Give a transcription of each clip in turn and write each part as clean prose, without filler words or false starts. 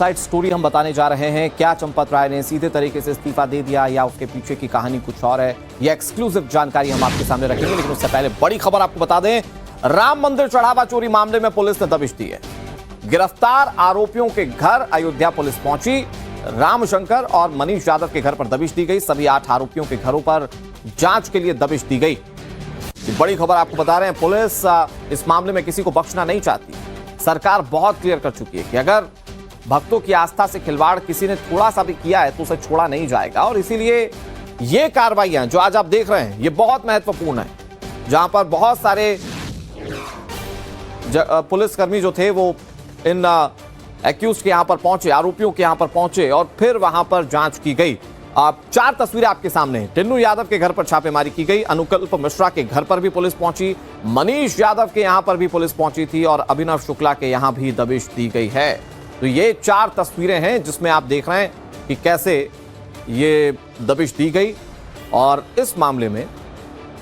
Inside story हम बताने जा रहे हैं। क्या चंपत राय ने सीधे तरीके से इस्तीफा दे दिया या उसके पीछे की कहानी कुछ और है, यह एक्सक्लूसिव जानकारी हम आपके सामने रखेंगे। लेकिन उससे पहले बड़ी खबर आपको बता दें, राम मंदिर चढ़ावा चोरी मामले में पुलिस ने दबिश दी है। गिरफ्तार आरोपियों के घर अयोध्या पुलिस पहुंची। रामशंकर और मनीष यादव के घर पर दबिश दी गई। सभी 8 आरोपियों के घरों पर जांच के लिए दबिश दी गई। बड़ी खबर आपको बता रहे हैं, पुलिस इस मामले में किसी को बख्शना नहीं चाहती। सरकार बहुत क्लियर कर चुकी है कि अगर भक्तों की आस्था से खिलवाड़ किसी ने थोड़ा सा भी किया है तो उसे छोड़ा नहीं जाएगा। और इसीलिए ये कार्रवाइयां जो आज आप देख रहे हैं ये बहुत महत्वपूर्ण है, जहां पर बहुत सारे पुलिसकर्मी जो थे वो इन एक्यूज के यहां पर पहुंचे, आरोपियों के यहां पर पहुंचे और फिर वहां पर जांच की गई। 4 तस्वीरें आपके सामने हैं। टिन्नू यादव के घर पर छापेमारी की गई, अनुकल्प मिश्रा के घर पर भी पुलिस पहुंची, मनीष यादव के यहां पर भी पुलिस पहुंची थी और अभिनव शुक्ला के यहां भी दबिश दी गई है। तो ये 4 तस्वीरें हैं जिसमें आप देख रहे हैं कि कैसे ये दबिश दी गई। और इस मामले में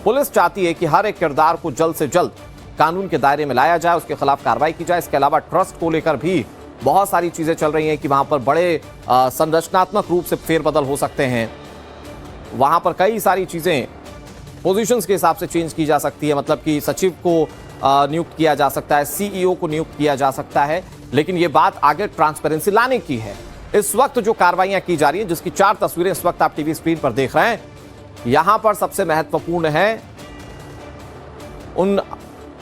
पुलिस चाहती है कि हर एक किरदार को जल्द से जल्द कानून के दायरे में लाया जाए, उसके खिलाफ कार्रवाई की जाए। इसके अलावा ट्रस्ट को लेकर भी बहुत सारी चीजें चल रही हैं कि वहां पर बड़े संरचनात्मक रूप से फेरबदल हो सकते हैं। वहां पर कई सारी चीजें पोजीशंस के हिसाब से चेंज की जा सकती है, मतलब कि सचिव को नियुक्त किया जा सकता है, सीईओ को नियुक्त किया जा सकता है। लेकिन ये बात आगे ट्रांसपेरेंसी लाने की है। इस वक्त जो कार्रवाइयां की जा रही है, जिसकी 4 तस्वीरें इस वक्त आप टीवी स्क्रीन पर देख रहे हैं, यहां पर सबसे महत्वपूर्ण है उन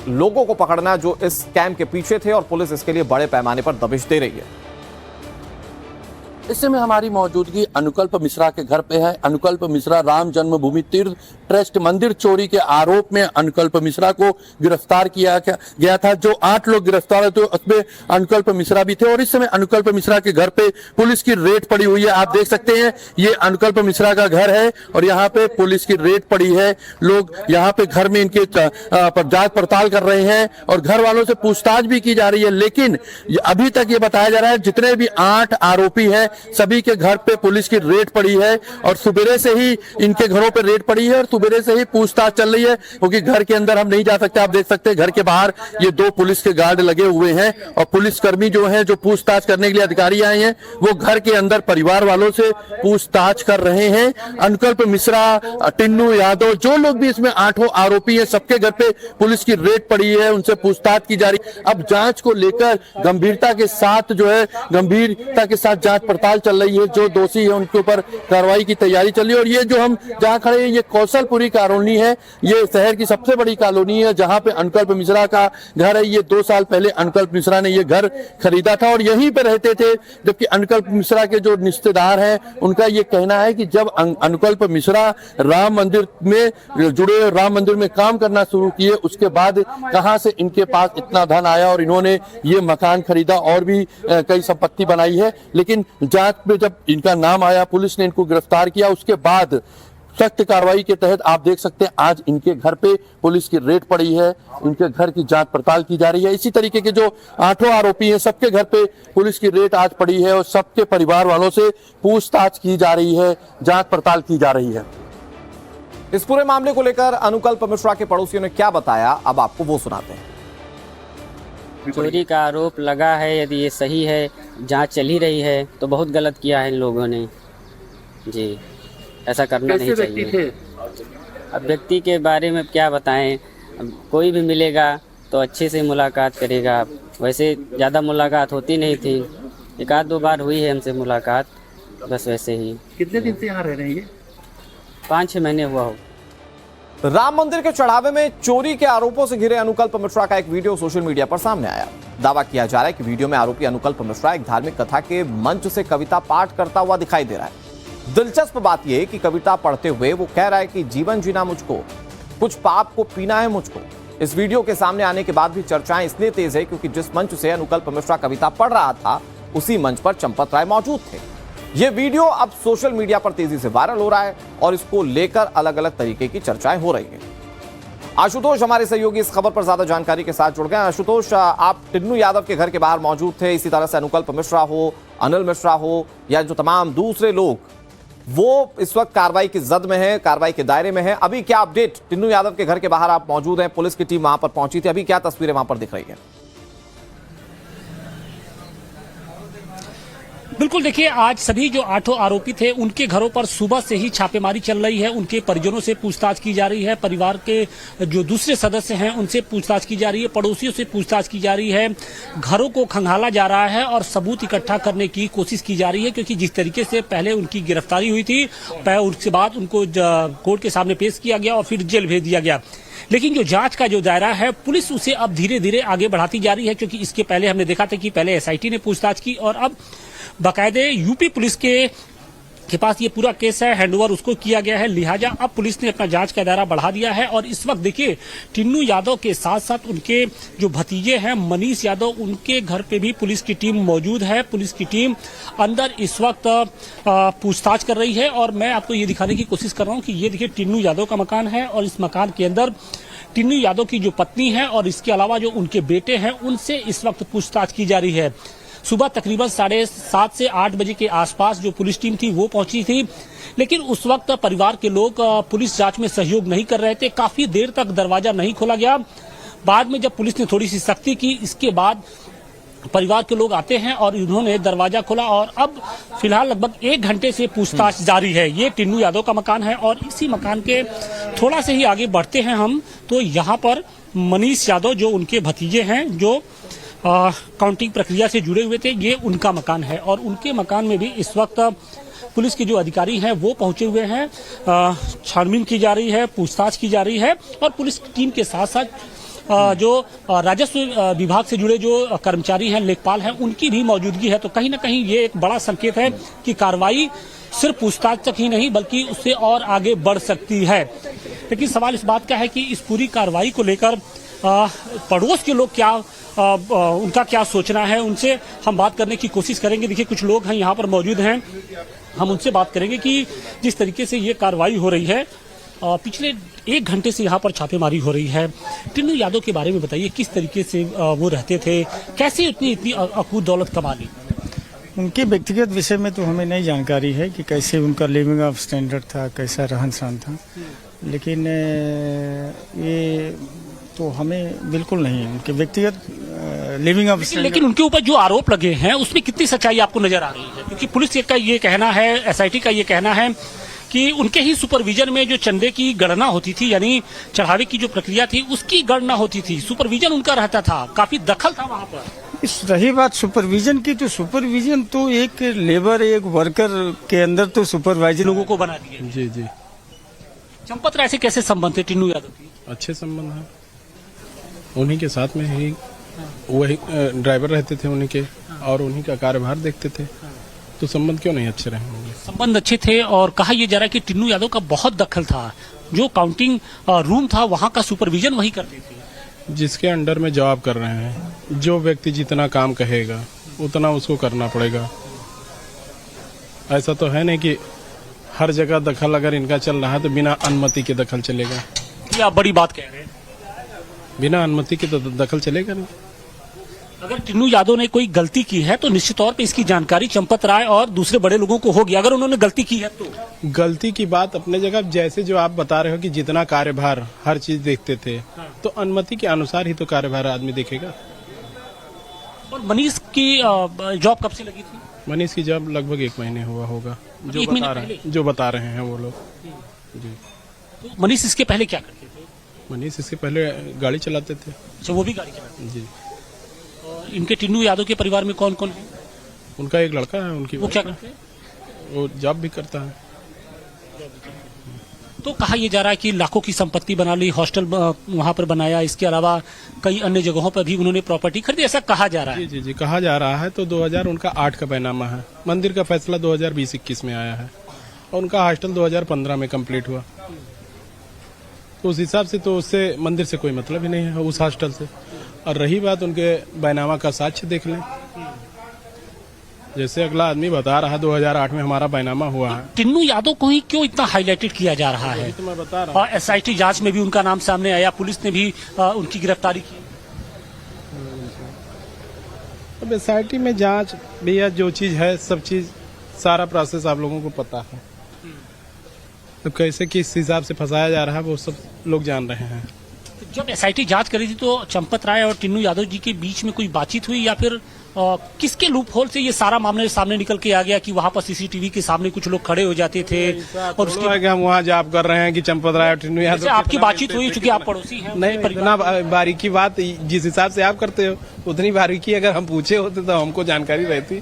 लोगों को पकड़ना जो इस स्कैम के पीछे थे और पुलिस इसके लिए बड़े पैमाने पर दबिश दे रही है। इस समय हमारी मौजूदगी अनुकल्प मिश्रा के घर पे है। अनुकल्प मिश्रा राम जन्मभूमि तीर्थ ट्रस्ट मंदिर चोरी के आरोप में अनुकल्प मिश्रा को गिरफ्तार किया गया था। जो 8 लोग गिरफ्तार हुए थे उसमें अनुकल्प मिश्रा भी थे और इस समय अनुकल्प मिश्रा के घर पे पुलिस की रेड पड़ी हुई है। आप देख सकते हैं ये अनुकल्प मिश्रा का घर है और यहाँ पे पुलिस की रेड पड़ी है। लोग यहाँ पे घर में इनके जांच पड़ताल कर रहे हैं और घर वालों से पूछताछ भी की जा रही है। लेकिन अभी तक ये बताया जा रहा है जितने भी 8 आरोपी हैं सभी के घर पे पुलिस की रेड पड़ी है और सुबेरे से ही इनके घरों पे रेड पड़ी है और सुबेरे से ही पूछताछ चल रही है, क्योंकि घर के अंदर हम नहीं जा सकते। आप देख सकते हैं घर के बाहर ये 2 पुलिस के गार्ड लगे हुए हैं और पुलिसकर्मी जो हैं, जो पूछताछ करने के लिए अधिकारी आए हैं, वो घर के अंदर परिवार वालों से पूछताछ कर रहे हैं। अनुकल्प मिश्रा, टिन्नू यादव, जो लोग भी इसमें 8 आरोपी हैं, सबके घर पे पुलिस की रेड पड़ी है, उनसे पूछताछ की जा रही है। अब जांच को लेकर गंभीरता के साथ जांच पड़ताल चल रही है। जो दोषी है उनके ऊपर कार्रवाई की तैयारी चल रही है। और ये जो हम जहां खड़े हैं ये कौशलपुरी कॉलोनी है, ये शहर की सबसे बड़ी कॉलोनी है जहां पे अनुकल्प मिश्रा का घर है। ये 2 साल पहले अनुकल्प मिश्रा ने ये घर खरीदा था और यहीं पे रहते थे। जबकि अनुकल्प मिश्रा के जो रिश्तेदार हैं उनका ये कहना है कि जब अनुकल्प मिश्रा राम मंदिर में जुड़े, राम मंदिर में काम करना शुरू किए, उसके बाद कहां से इनके पास इतना धन आया और इन्होंने ये मकान खरीदा और भी कई संपत्ति बनाई है। लेकिन जांच में जब इनका नाम आया, पुलिस ने इनको गिरफ्तार किया, उसके बाद सख्त कार्रवाई के तहत आप देख सकते हैं आज इनके घर पे पुलिस की रेड पड़ी है, इनके घर की जांच पड़ताल की जा रही है। इसी तरीके के जो 8 आरोपी हैं सबके घर पे पुलिस की रेड आज पड़ी है और सबके परिवार वालों से पूछताछ की जा रही है, जांच पड़ताल की जा रही है। इस पूरे मामले को लेकर अनुकल्प मिश्रा के पड़ोसियों ने क्या बताया, अब आपको वो सुनाते हैं। चोरी का आरोप लगा है, यदि ये सही है, जांच चल ही रही है, तो बहुत गलत किया है इन लोगों ने जी। ऐसा करना नहीं चाहिए। अब व्यक्ति के बारे में क्या बताएं, अब कोई भी मिलेगा तो अच्छे से मुलाकात करेगा। वैसे ज़्यादा मुलाकात होती नहीं थी, 1-2 बार हुई है हमसे मुलाकात, बस वैसे ही। कितने दिन से यहाँ रह रहे हैं ये? 5-6 महीने हुआ हो। राम मंदिर के चढ़ावे में चोरी के आरोपों से घिरे अनुकल्प मिश्रा का एक वीडियो सोशल मीडिया पर सामने आया। दावा किया जा रहा है कि वीडियो में आरोपी अनुकल्प मिश्रा एक धार्मिक कथा के मंच से कविता पाठ करता हुआ दिखाई दे रहा है। दिलचस्प बात यह कि कविता पढ़ते हुए वो कह रहा है कि जीवन जीना मुझको, कुछ पाप को पीना है मुझको। इस वीडियो के सामने आने के बाद भी चर्चाएं इसलिए तेज है क्योंकि जिस मंच से अनुकल्प मिश्रा कविता पढ़ रहा था उसी मंच पर चंपत राय मौजूद थे। यह वीडियो अब सोशल मीडिया पर तेजी से वायरल हो रहा है और इसको लेकर अलग अलग तरीके की चर्चाएं हो रही हैं। आशुतोष हमारे सहयोगी इस खबर पर ज्यादा जानकारी के साथ जुड़ गए। आशुतोष, आप टिन्नू यादव के घर के बाहर मौजूद थे, इसी तरह से अनुकल्प मिश्रा हो, अनिल मिश्रा हो या जो तमाम दूसरे लोग, वो इस वक्त कार्रवाई की जद में है, कार्रवाई के दायरे में है। अभी क्या अपडेट? टिन्नू यादव के घर के बाहर आप मौजूद हैं, पुलिस की टीम वहां पर पहुंची थी, अभी क्या तस्वीरें वहां पर दिख रही है? बिल्कुल, देखिए आज सभी जो 8 आरोपी थे उनके घरों पर सुबह से ही छापेमारी चल रही है। उनके परिजनों से पूछताछ की जा रही है, परिवार के जो दूसरे सदस्य हैं उनसे पूछताछ की जा रही है, पड़ोसियों से पूछताछ की जा रही है, घरों को खंगाला जा रहा है और सबूत इकट्ठा करने की कोशिश की जा रही है। क्योंकि जिस तरीके से पहले उनकी गिरफ्तारी हुई थी, उसके बाद उनको कोर्ट के सामने पेश किया गया और फिर जेल भेज दिया गया, लेकिन जो जांच का जो दायरा है पुलिस उसे अब धीरे धीरे आगे बढ़ाती जा रही है। क्योंकि इसके पहले हमने देखा था कि पहले एसआईटी ने पूछताछ की और अब बाकायदे यूपी पुलिस के पास ये पूरा केस है, हैंडओवर उसको किया गया है, लिहाजा अब पुलिस ने अपना जांच का दायरा बढ़ा दिया है। और इस वक्त देखिए टिन्नू यादव के साथ साथ उनके जो भतीजे हैं मनीष यादव, उनके घर पे भी पुलिस की टीम मौजूद है। पुलिस की टीम अंदर इस वक्त पूछताछ कर रही है और मैं आपको ये दिखाने की कोशिश कर रहा हूँ कि ये देखिए टिन्नू यादव का मकान है और इस मकान के अंदर टिन्नू यादव की जो पत्नी है और इसके अलावा जो उनके बेटे हैं उनसे इस वक्त पूछताछ की जा रही है। सुबह तकरीबन 7:30 से 8 बजे के आसपास जो पुलिस टीम थी वो पहुंची थी, लेकिन उस वक्त परिवार के लोग पुलिस जांच में सहयोग नहीं कर रहे थे। काफी देर तक दरवाजा नहीं खोला गया। बाद में जब पुलिस ने थोड़ी सी सख्ती की, इसके बाद परिवार के लोग आते हैं और उन्होंने दरवाजा खोला और अब फिलहाल लगभग 1 घंटे से पूछताछ जारी है। ये टिन्नू यादव का मकान है और इसी मकान के थोड़ा से ही आगे बढ़ते हैं हम तो यहाँ पर मनीष यादव जो उनके भतीजे हैं जो काउंटिंग प्रक्रिया से जुड़े हुए थे, ये उनका मकान है और उनके मकान में भी इस वक्त पुलिस के जो अधिकारी हैं वो पहुंचे हुए हैं। छानबीन की जा रही है, पूछताछ की जा रही है और पुलिस टीम के साथ साथ जो राजस्व विभाग से जुड़े जो कर्मचारी हैं, लेखपाल हैं, उनकी भी मौजूदगी है। तो कहीं ना कहीं ये एक बड़ा संकेत है कि कार्रवाई सिर्फ पूछताछ तक ही नहीं बल्कि उससे और आगे बढ़ सकती है। लेकिन सवाल इस बात का है कि इस पूरी कार्रवाई को लेकर पड़ोस के लोग क्या उनका क्या सोचना है, उनसे हम बात करने की कोशिश करेंगे। देखिए कुछ लोग हैं यहाँ पर मौजूद हैं, हम उनसे बात करेंगे कि जिस तरीके से ये कार्रवाई हो रही है, पिछले 1 घंटे से यहाँ पर छापेमारी हो रही है। टिन्नू यादव के बारे में बताइए, किस तरीके से वो रहते थे, कैसे इतनी अकूत दौलत कमा ली? उनके व्यक्तिगत विषय में तो हमें नहीं जानकारी है कि कैसे उनका लिविंग ऑफ स्टैंडर्ड था, कैसा रहन सहन था, लेकिन ये तो हमें बिल्कुल नहीं उनके व्यक्तिगत लिविंग ऑफ स्टैंडर्ड। लेकिन उनके ऊपर जो आरोप लगे हैं उसमें कितनी सच्चाई आपको नजर आ रही है? क्योंकि पुलिस का ये कहना है, एसआईटी का ये कहना है कि उनके ही सुपरविजन में जो चंदे की गणना होती थी, यानी चढ़ावे की जो प्रक्रिया थी उसकी गणना होती थी, सुपरविजन उनका रहता था, काफी दखल था वहां पर। इस रही बात सुपरविजन की, तो सुपरविजन तो एक लेबर, एक वर्कर के अंदर तो सुपरवाइजर लोगों को बना दिए। जी जी। चंपत राय से कैसे संबंध थे टिन्नू यादव की? अच्छे संबंध है, उन्हीं के साथ में ही वही ड्राइवर रहते थे उन्हीं के और उन्हीं का कार्यभार देखते थे, तो संबंध क्यों नहीं अच्छे रहे होंगे? संबंध अच्छे थे और कहा यह जा रहा है कि टिन्नू यादव का बहुत दखल था, जो काउंटिंग रूम था वहां का सुपरविजन वही करते थे। जिसके अंडर में जॉब कर रहे हैं, जो व्यक्ति जितना काम कहेगा उतना उसको करना पड़ेगा। ऐसा तो है नहीं कि हर जगह दखल अगर इनका चल रहा है तो बिना अनुमति के दखल चलेगा। ये आप बड़ी बात कह रहे हैं, बिना अनुमति के तो दखल चलेगा नहीं। अगर टिन्नू यादव ने कोई गलती की है तो निश्चित तौर पे इसकी जानकारी चंपत राय और दूसरे बड़े लोगों को होगी। अगर उन्होंने गलती की है तो गलती की बात अपने जगह, जैसे जो आप बता रहे हो कि जितना कार्यभार हर चीज देखते थे, तो अनुमति के अनुसार ही तो कार्यभार आदमी देखेगा। और मनीष की जॉब कब से लगी थी? मनीष की जॉब लगभग 1 महीने हुआ होगा, जो बता रहे हैं वो लोग। जी। तो मनीष इसके पहले क्या करते थे? मनीष इसके पहले गाड़ी चलाते थे। अच्छा, वो भी गाड़ी चलाते थे। जी। और इनके टिन्नू यादव के परिवार में कौन कौन है? उनका एक लड़का है, उनकी वो क्या करते हैं? वो जॉब भी करता है। तो कहा यह जा रहा है कि लाखों की संपत्ति बना ली, हॉस्टल वहां पर बनाया, इसके अलावा कई अन्य जगहों पर भी उन्होंने प्रॉपर्टी खरीदी, ऐसा कहा जा रहा है। जी जी कहा जा रहा है। तो 2008 का बैनामा है, मंदिर का फैसला 2020-21 में आया है और उनका हॉस्टल 2015 में कंप्लीट हुआ। तो उस हिसाब से तो उससे मंदिर से कोई मतलब ही नहीं है, उस हॉस्टल से। और रही बात उनके बैनामा का साक्ष्य देख लें, जैसे अगला आदमी बता रहा है 2008 में हमारा बैनामा हुआ है। टिन्नू यादव को ही क्यों इतना हाईलाइटेड किया जा रहा है? तो मैं बता रहा हूँ, एसआईटी जांच में भी उनका नाम सामने आया, पुलिस ने भी उनकी गिरफ्तारी की। अब एसआईटी में जांच भैया जो चीज है, सब चीज सारा प्रोसेस आप लोगों को पता है, तो कैसे किस हिसाब से फंसाया जा रहा है वो सब लोग जान रहे हैं। जब एसआईटी जांच करी थी तो चंपत राय और टिन्नू यादव जी के बीच में कोई बातचीत हुई या फिर किसके लूप होल से ये सारा मामले सामने निकल के आ गया कि वहां पर सीसीटीवी के सामने कुछ लोग खड़े हो जाते थे और उसके है कि हम वहाँ जॉब कर रहे हैं कि चंपत राय और टिन्नू यादव जैसे आपकी बातचीत हुई, चूंकि आप पड़ोसी हैं नहीं, इतना बारीकी बात जिस हिसाब से आप करते हो उतनी बारीकी अगर हम पूछे होते तो हमको जानकारी रहती।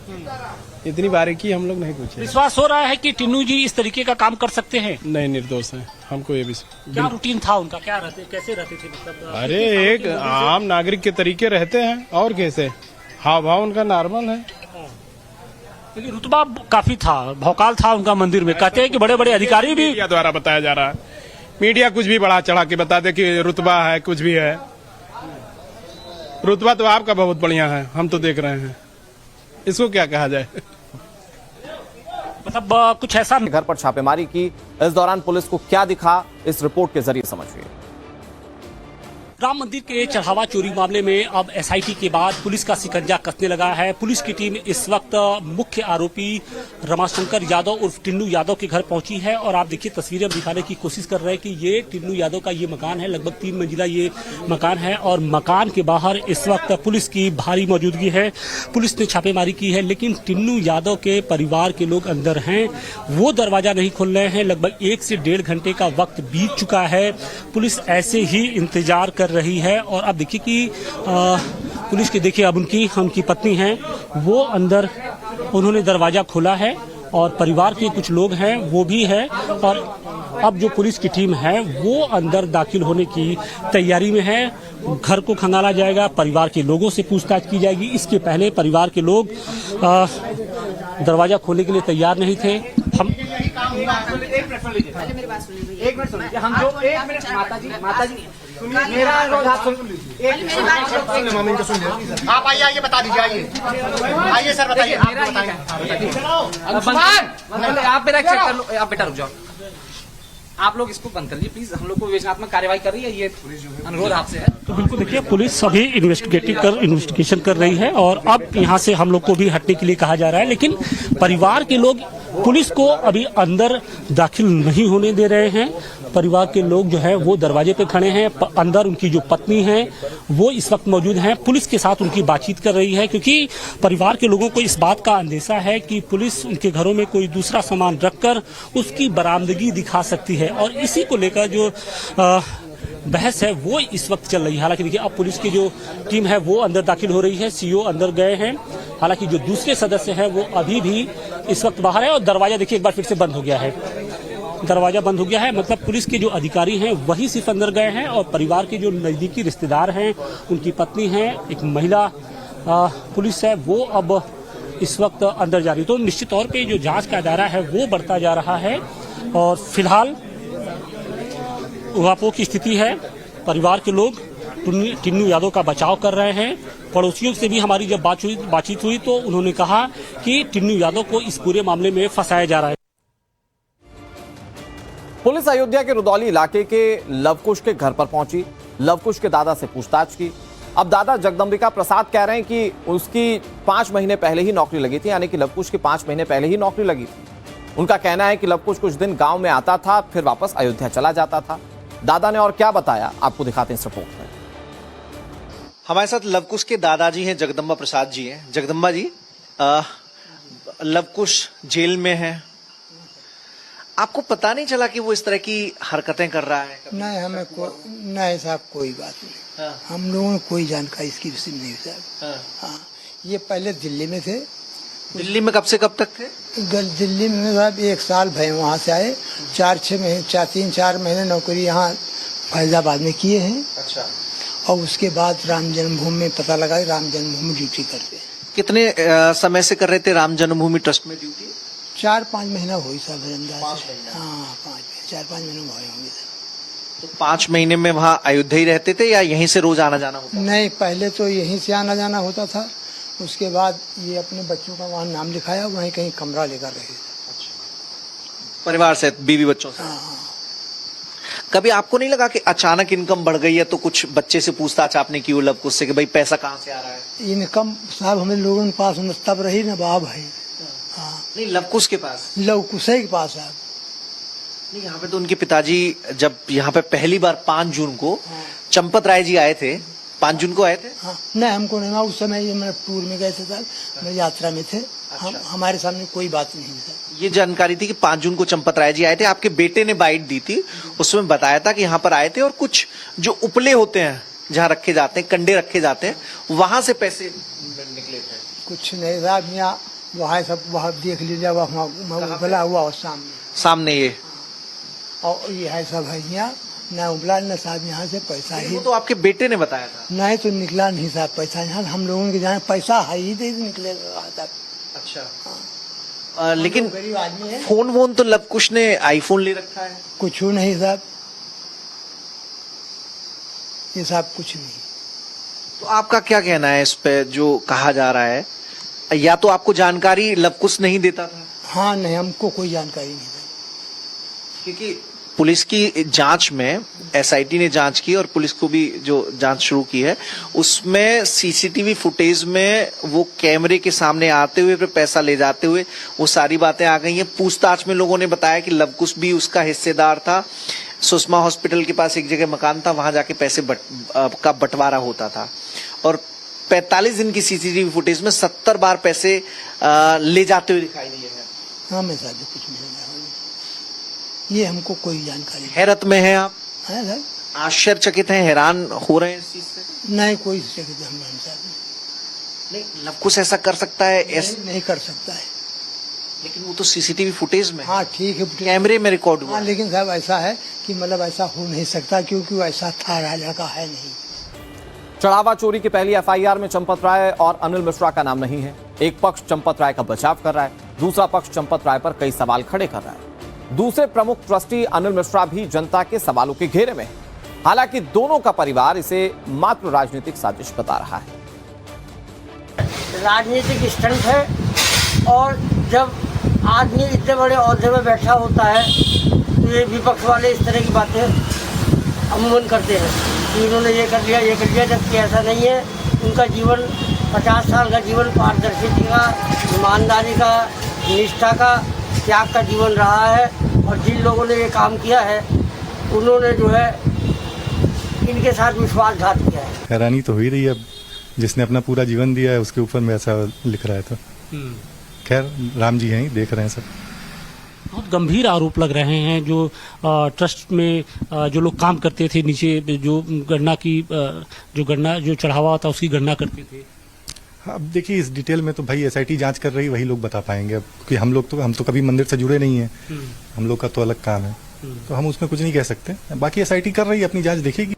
इतनी बारीकी हम लोग नहीं पूछे। विश्वास हो रहा है कि टिन्नू जी इस तरीके का काम कर सकते हैं? नहीं, निर्दोष है, हमको ये भी। क्या रूटीन था उनका, क्या रहते, कैसे रहते थे मतलब? अरे एक आम नागरिक के तरीके रहते हैं और कैसे, हाव भाव उनका नॉर्मल है। लेकिन रुतबा काफी था, भौकाल था उनका मंदिर में। कहते हैं कि बड़े बड़े अधिकारी भी मीडिया द्वारा बताया जा रहा है, मीडिया कुछ भी बढ़ा चढ़ा के बता दे कि रुतबा है, कुछ भी है। रुतबा तो आपका बहुत बढ़िया है, हम तो देख रहे हैं, इसको क्या कहा जाए। मतलब कुछ ऐसा। घर पर छापेमारी की, इस दौरान पुलिस को क्या दिखा, इस रिपोर्ट के जरिए समझिए। राम मंदिर के चढ़ावा चोरी मामले में अब एसआईटी के बाद पुलिस का शिकंजा कसने लगा है। पुलिस की टीम इस वक्त मुख्य आरोपी रमाशंकर यादव उर्फ टिन्नू यादव के घर पहुंची है और आप देखिए तस्वीरें दिखाने की कोशिश कर रहे हैं कि ये टिन्नू यादव का ये मकान है, लगभग 3 मंजिला ये मकान है और मकान के बाहर इस वक्त पुलिस की भारी मौजूदगी है। पुलिस ने छापेमारी की है, लेकिन टिन्नू यादव के परिवार के लोग अंदर हैं, वो दरवाजा नहीं खोल रहे हैं। लगभग 1 से 1.5 घंटे का वक्त बीत चुका है, पुलिस ऐसे ही इंतजार कर रही है। और अब देखिए कि पुलिस के देखिए अब उनकी पत्नी हैं, वो अंदर उन्होंने दरवाजा खोला है और परिवार के कुछ लोग हैं वो भी है और अब जो पुलिस की टीम है वो अंदर दाखिल होने की तैयारी में है। घर को खंगाला जाएगा, परिवार के लोगों से पूछताछ की जाएगी। इसके पहले परिवार के लोग दरवाजा खोलने के लिए तैयार नहीं थे। हम मेरा अनुरोध आप सुन आप आइए बता दीजिए, आइए सर बताइए, आप मेरा चेक कर लो। आप बेटा रुक जाओ, आप लोग इसको बंद कर लीजिए प्लीज, हम लोग को विवेचनात्मक कार्यवाही कर रही है, ये अनुरोध आपसे है। तो बिल्कुल देखिए पुलिस अभी इन्वेस्टिगेशन कर रही है और अब यहाँ से हम लोग को भी हटने के लिए कहा जा रहा है, लेकिन परिवार के लोग पुलिस को अभी अंदर दाखिल नहीं होने दे रहे हैं। परिवार के लोग जो है वो दरवाजे पे खड़े हैं, अंदर उनकी जो पत्नी है वो इस वक्त मौजूद हैं, पुलिस के साथ उनकी बातचीत कर रही है, क्योंकि परिवार के लोगों को इस बात का अंदेशा है कि पुलिस उनके घरों में कोई दूसरा सामान रखकर उसकी बरामदगी दिखा सकती है और इसी को लेकर जो बहस है वो इस वक्त चल रही है। हालांकि देखिए अब पुलिस की जो टीम है वो अंदर दाखिल हो रही है, सीओ अंदर गए हैं, हालांकि जो दूसरे सदस्य हैं वो अभी भी इस वक्त बाहर है और दरवाजा देखिए एक बार फिर से बंद हो गया है, दरवाजा बंद हो गया है। मतलब पुलिस के जो अधिकारी हैं वही सिर्फ अंदर गए हैं और परिवार के जो नजदीकी रिश्तेदार हैं, उनकी पत्नी है, एक महिला पुलिस है, वो अब इस वक्त अंदर जा रही है। तो निश्चित तौर पे जो जांच का दायरा है वो बढ़ता जा रहा है और फिलहाल उहापोह की स्थिति है। परिवार के लोग टिन्नू यादव का बचाव कर रहे हैं। पड़ोसियों से भी हमारी जब बातचीत हुई तो उन्होंने कहा कि टिन्नू यादव को इस पूरे मामले में फंसाया जा रहा है। पुलिस अयोध्या के रुदौली इलाके के लवकुश के घर पर पहुंची, लवकुश के दादा से पूछताछ की। अब दादा जगदम्बिका प्रसाद कह रहे हैं कि उसकी 5 महीने पहले ही नौकरी लगी थी, यानी कि लवकुश की 5 महीने पहले ही नौकरी लगी थी। उनका कहना है कि लवकुश कुछ दिन गांव में आता था, फिर वापस अयोध्या चला जाता था। दादा ने और क्या बताया आपको दिखाते हैं इस रिपोर्ट में। हमारे साथ लवकुश के दादाजी हैं, जगदम्बा प्रसाद जी हैं। जगदम्बा जी, लवकुश जेल में है, आपको पता नहीं चला कि वो इस तरह की हरकतें कर रहा है? नहीं, हमें नहीं साहब, कोई बात नहीं। हम लोगों को कोई जानकारी इसकी विषय में नहीं साहब। हाँ, ये पहले दिल्ली में थे। दिल्ली में कब से कब तक थे? दिल्ली में साहब 1 साल भय, वहाँ से आए 3-4 महीने नौकरी यहाँ फैजाबाद में किए हैं। अच्छा। और उसके बाद राम जन्मभूमि में पता लगा राम जन्मभूमि ड्यूटी करते हैं। कितने समय से कर रहे थे राम जन्मभूमि ट्रस्ट में ड्यूटी? 4-5 महीना हुई साहब अंदाज। 5 महीना? हाँ, 4-5 महीने हुए होंगे। तो 5 महीने में वहाँ अयोध्या ही रहते थे या यहीं से रोज आना जाना होता? नहीं, पहले तो यहीं से आना जाना होता था, उसके बाद ये अपने बच्चों का वहाँ नाम लिखाया, वहीं कहीं कमरा लेकर रहे। अच्छा। परिवार से, बीवी बच्चों से? हाँ। कभी आपको नहीं लगा कि अचानक इनकम बढ़ गई है तो कुछ बच्चे से पूछताछ आपने की लवकुश से कि भाई पैसा कहाँ से आ रहा है? इनकम साहब हमें लोगों के पास तब रही ना बाब है। हाँ, नहीं, लवकुश के पास? लवकुश के पास साहब। नहीं, यहाँ पे तो उनके पिताजी जब यहाँ पे पहली बार 5 जून को चंपत राय जी आए थे 5 जून को आए थे? हाँ, नहीं हमको नहीं, उस समय ये मैं टूर में गए थे सर, मैं यात्रा में थे। हम हमारे सामने कोई बात नहीं सर। ये जानकारी थी कि 5 जून को चंपत राय जी आए थे, आपके बेटे ने बाइट दी थी, उसमें बताया था कि यहाँ पर आए थे और कुछ जो उपले होते हैं जहाँ रखे जाते हैं, कंडे रखे जाते हैं, वहां से पैसे निकले थे। कुछ नहीं साहब, यहाँ वहाँ सब वहाँ देख लीजिए, वहाँ उबला हुआ और सामने ये, और ये है सब है यहाँ, न उबला न साहब यहाँ से पैसा ही। वो तो आपके बेटे ने बताया था। नहीं तो निकला नहीं साहब पैसा, यहाँ हम लोगों के जहाँ पैसा है ही नहीं निकलेगा साहब। अच्छा। लेकिन गरीब आदमी है। फोन वोन तो लव कुश ने आईफोन ले रखा है? कुछ नहीं साहब, ये साहब कुछ नहीं। तो आपका क्या कहना है इस पे जो कहा जा रहा है? या तो आपको जानकारी लव कुश नहीं देता था? हाँ नहीं, हमको कोई जानकारी नहीं था। क्योंकि पुलिस की जांच में एसआईटी ने जांच की और पुलिस को भी जो जांच शुरू की है, उसमें सीसीटीवी फुटेज में वो कैमरे के सामने आते हुए फिर पैसा ले जाते हुए वो सारी बातें आ गई हैं। पूछताछ में लोगों ने बताया कि लव कुश भी उसका हिस्सेदार था। सुषमा हॉस्पिटल के पास एक जगह मकान था, वहां जाके पैसे का बंटवारा होता था और 45 दिन की सीसीटीवी फुटेज में 70 बार पैसे ले जाते हुए दिखाई दिए हैं। हाँ मैं साहब कुछ नहीं, ये हमको कोई जानकारी नहीं। हैरत में है आप? है सर, आश्चर्यचकित हैं, हैरान हो रहे हैं इस चीज से? नहीं कोई चकित हम साहब नहीं, लव कुश ऐसा कर सकता है? नहीं कर सकता है। लेकिन वो तो सीसीटीवी फुटेज में, हाँ ठीक है, कैमरे में रिकॉर्ड हुआ। हाँ लेकिन साहब ऐसा है कि मतलब ऐसा हो नहीं सकता, क्योंकि वो ऐसा था राजा का है नहीं। चढ़ावा चोरी की पहली एफआईआर में चंपत राय और अनिल मिश्रा का नाम नहीं है। एक पक्ष चंपत राय का बचाव कर रहा है, दूसरा पक्ष चंपत राय पर कई सवाल खड़े कर रहा है। दूसरे प्रमुख ट्रस्टी अनिल मिश्रा भी जनता के सवालों के घेरे में है। हालांकि दोनों का परिवार इसे मात्र राजनीतिक साजिश बता रहा है। राजनीतिक स्टंट है, और जब आदमी इतने बड़े ओहदे में बैठा होता है तो ये विपक्ष वाले इस तरह की बातें अमूमन करते हैं कि इन्होंने ये कर लिया, जबकि ऐसा नहीं है। उनका जीवन 50 साल का जीवन पारदर्शिता का, ईमानदारी का, निष्ठा का, त्याग का जीवन रहा है। और जिन लोगों ने ये काम किया है उन्होंने जो है इनके साथ विश्वासघात किया है। हैरानी तो हो ही रही है, जिसने अपना पूरा जीवन दिया है उसके ऊपर में ऐसा लिख रहा है तो खैर राम जी हैं, देख रहे हैं सब। बहुत गंभीर आरोप लग रहे हैं जो ट्रस्ट में जो लोग काम करते थे, नीचे जो गणना की जो चढ़ावा था उसकी गणना करते थे। अब देखिए इस डिटेल में तो भाई एसआईटी जांच कर रही, वही लोग बता पाएंगे। अब क्योंकि हम तो कभी मंदिर से जुड़े नहीं हैं, हम लोग का तो अलग काम है, तो हम उसमें कुछ नहीं कह सकते। बाकी एसआईटी कर रही है, अपनी जांच देखेगी।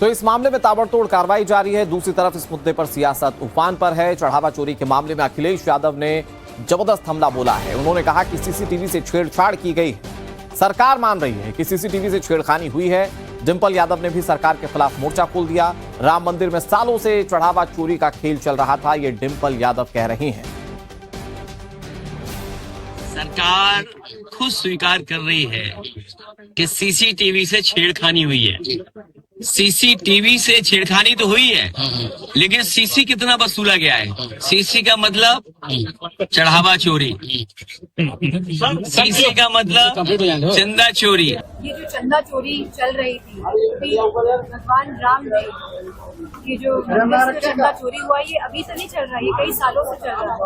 तो इस मामले में ताबड़तोड़ कार्रवाई जारी है। दूसरी तरफ इस मुद्दे पर सियासत उफान पर है। चढ़ावा चोरी के मामले में अखिलेश यादव ने जबरदस्त हमला बोला है। उन्होंने कहा कि सीसीटीवी से छेड़छाड़ की गई है। सरकार मान रही है कि सीसीटीवी से छेड़खानी हुई है। डिंपल यादव ने भी सरकार के खिलाफ मोर्चा खोल दिया। राम मंदिर में सालों से चढ़ावा चोरी का खेल चल रहा था, ये डिंपल यादव कह रही हैं। सरकार खुद स्वीकार कर रही है कि सीसीटीवी से छेड़खानी हुई है। सीसीटीवी से छेड़खानी तो हुई है, लेकिन सीसी कितना वसूला गया है? सीसी का मतलब चढ़ावा चोरी, सीसी का मतलब चंदा चोरी। ये जो चंदा चोरी चल रही थी, भगवान राम ने ये जो चंदा चोरी हुआ, ये अभी से नहीं चल रहा है, ये कई सालों से चल रहा है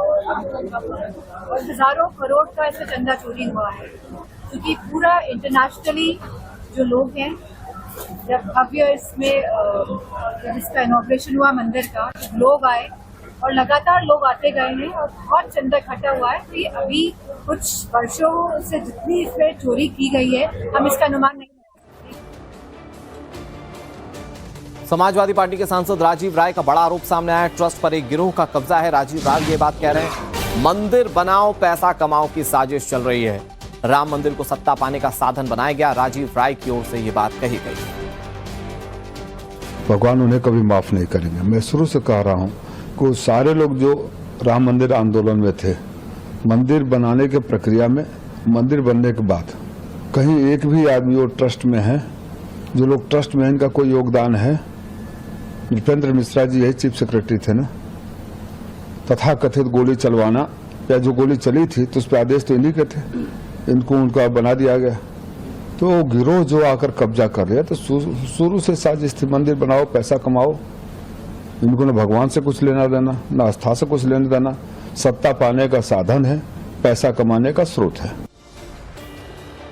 और हजारों करोड़ का इसका चंदा चोरी हुआ है। क्योंकि पूरा इंटरनेशनली जो लोग हैं, जब भव्य इसमें जब इसका इनॉग्रेशन हुआ मंदिर का, लोग आए और लगातार लोग आते गए हैं और बहुत चंदा इकट्ठा हुआ है। तो ये अभी कुछ वर्षों से जितनी इसमें चोरी की गई है, हम इसका अनुमान नहीं। समाजवादी पार्टी के सांसद राजीव राय का बड़ा आरोप सामने आया। ट्रस्ट पर एक गिरोह का कब्जा है। राजीव राय ये बात कह रहे हैं, मंदिर बनाओ पैसा कमाओ की साजिश चल रही है। राम मंदिर को सत्ता पाने का साधन बनाया गया। राजीव राय की ओर से ये बात कही गई। भगवान उन्हें कभी माफ नहीं करेंगे। मैं शुरू से कह रहा हूं कि सारे लोग जो राम मंदिर आंदोलन में थे, मंदिर बनाने के प्रक्रिया में, मंदिर बनने के बाद कहीं एक भी आदमी वो ट्रस्ट में है, जो लोग ट्रस्ट में इनका कोई योगदान है? नृपेंद्र मिश्रा जी यही चीफ सेक्रेटरी थे ना। तथा कथित गोली चलवाना या जो गोली चली थी तो उस पर आदेश तो इन्हीं के थे, इनको उनका बना दिया गया। तो गिरोह जो आकर कब्जा कर रहे हैं तो शुरू से साजिश थी, मंदिर बनाओ पैसा कमाओ। इनको न भगवान से कुछ लेना देना, न आस्था से कुछ लेना देना, सत्ता पाने का साधन है, पैसा कमाने का स्रोत है।